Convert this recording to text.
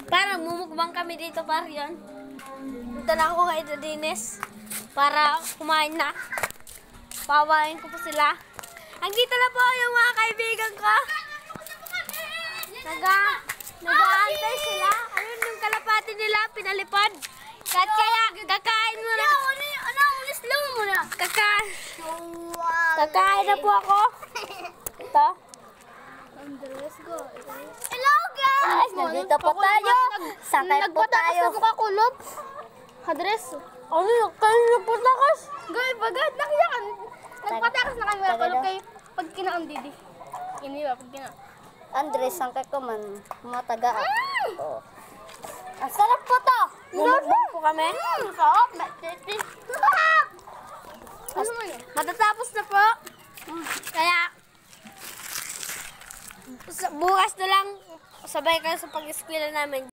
Parang mumukbang kami dito, par yun. Punta na ako kay Dines para kumain na. Pawain ko po sila. Andito na po yung mga kaibigan ko. Nag-aantay sila. Ayun yung kalapati nila, pinalipad. Kaya kakain mo na. Slow mo na. Kakain na po ako. Ito. Hello guys! Nandito po tayo. Sakay po tayo. Nagpatakas na kukulob. Hadres. Ano yun? Kayo nagpatakas? Gay, bagad. Nakiyakan. Nagpatakas na kami. Kukulob kayo. Pag kinaam didi. Iniwa, pag kinaam. Andres, sangkay ko man. Matagaan. Oh. Ang sarap po to. Bumukbang po kami. Sarap. Matatapos na po. Kaya, bukas na lang sabay kayo sa pag-eskwela namin.